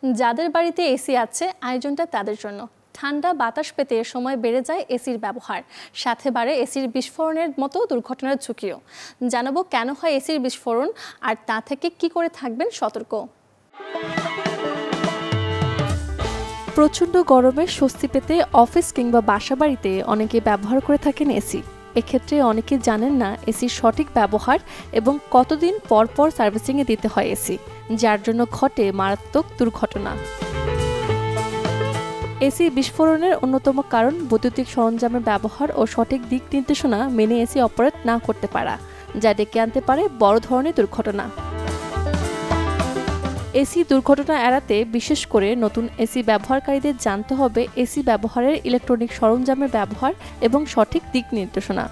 যাদের বাড়িতে এসি আছে আয়োজনটা তাদের জন্য। ঠান্ডা বাতাস পেতে এ সময় বেড়ে যায় এসির ব্যবহার, সাথে বাড়ে এসির বিস্ফোরণের মতো দুর্ঘটনার ঝুঁকিও। জানাবো কেন হয় এসির বিস্ফোরণ আর তা থেকে কি করে থাকবেন সতর্ক। প্রচণ্ড গরমে স্বস্তি পেতে অফিস কিংবা বাসাবাড়িতে অনেকে ব্যবহার করে থাকেন এসি। এক্ষেত্রে অনেকে জানেন না এসির সঠিক ব্যবহার এবং কতদিন পর পর সার্ভিসিংয়ে দিতে হয় এসি, যার জন্য ঘটে মারাত্মক দুর্ঘটনা। এসি বিস্ফোরণের অন্যতম কারণ বৈদ্যুতিক সরঞ্জামের ব্যবহার ও সঠিক দিক নির্দেশনা মেনে এসি অপারেট না করতে পারা, যা ডেকে আনতে পারে বড় ধরনের দুর্ঘটনা। এসি দুর্ঘটনা এড়াতে বিশেষ করে নতুন এসি ব্যবহারকারীদের জানতে হবে এসি ব্যবহারের ইলেকট্রনিক সরঞ্জামের ব্যবহার এবং সঠিক দিক নির্দেশনা।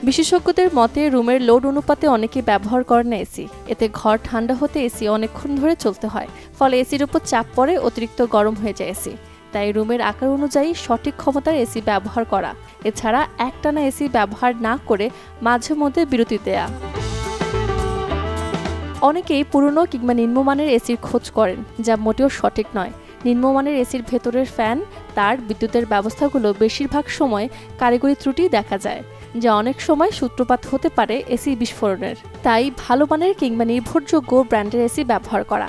বিশেষজ্ঞদের মতে রুমের লোড অনুপাতে অনেকে ব্যবহার করেন না এসি। এতে ঘর ঠান্ডা হতে এসি অনেকক্ষণ ধরে চলতে হয়, ফলে এসির উপর চাপ পড়ে, অতিরিক্ত গরম হয়ে যায় এসি। তাই রুমের আকার অনুযায়ী সঠিক ক্ষমতার এসি ব্যবহার করা, এছাড়া একটানা এসি ব্যবহার না করে মাঝে মধ্যে বিরতি দেয়া। অনেকেই পুরনো কিংবা নিম্নমানের এসির খোঁজ করেন, যা মোটেও সঠিক নয়। নিম্নমানের এসির ভেতরের ফ্যান, তার, বিদ্যুতের ব্যবস্থাগুলো বেশিরভাগ সময় কারিগরি ত্রুটি দেখা যায়, যা অনেক সময় সূত্রপাত হতে পারে এসি বিস্ফোরণের। তাই ভালো মানের কিংবা নির্ভরযোগ্য ব্র্যান্ডের এসি ব্যবহার করা।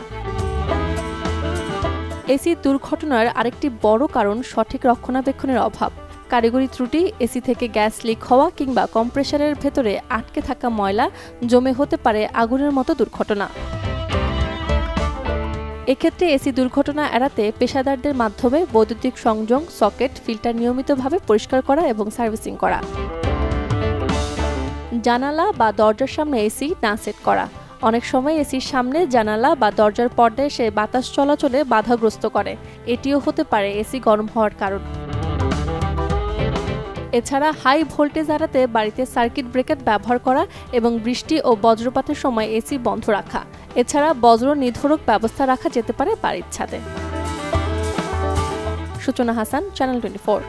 এসি দুর্ঘটনার আরেকটি বড় কারণ সঠিক রক্ষণাবেক্ষণের অভাব। কারিগরি ত্রুটি, এসি থেকে গ্যাস লিক হওয়া কিংবা কম্প্রেসারের ভেতরে আটকে থাকা ময়লা জমে হতে পারে আগুনের মতো দুর্ঘটনা। এক্ষেত্রে এসি দুর্ঘটনা এড়াতে পেশাদারদের মাধ্যমে বৈদ্যুতিক সংযোগ, সকেট, ফিল্টার নিয়মিতভাবে পরিষ্কার করা এবং সার্ভিসিং করা। জানালা বা দরজার সামনে এসি না সেট করা। অনেক সময় এসির সামনে, জানালা বা দরজার পর্দায় সে বাতাস চলাচলে বাধাগ্রস্ত করে। এটিও হতে পারে এসি গরম হওয়ার কারণ। এছাড়া হাই ভোল্টেজ এড়াতে বাড়িতে সার্কিট ব্রেকার ব্যবহার করা এবং বৃষ্টি ও বজ্রপাতের সময় এসি বন্ধ রাখা। এছাড়া বজ্র নির্ধারক ব্যবস্থা রাখা যেতে পারে বাড়ির ছাদে। সূচনা হাসান, চ্যানেল 24।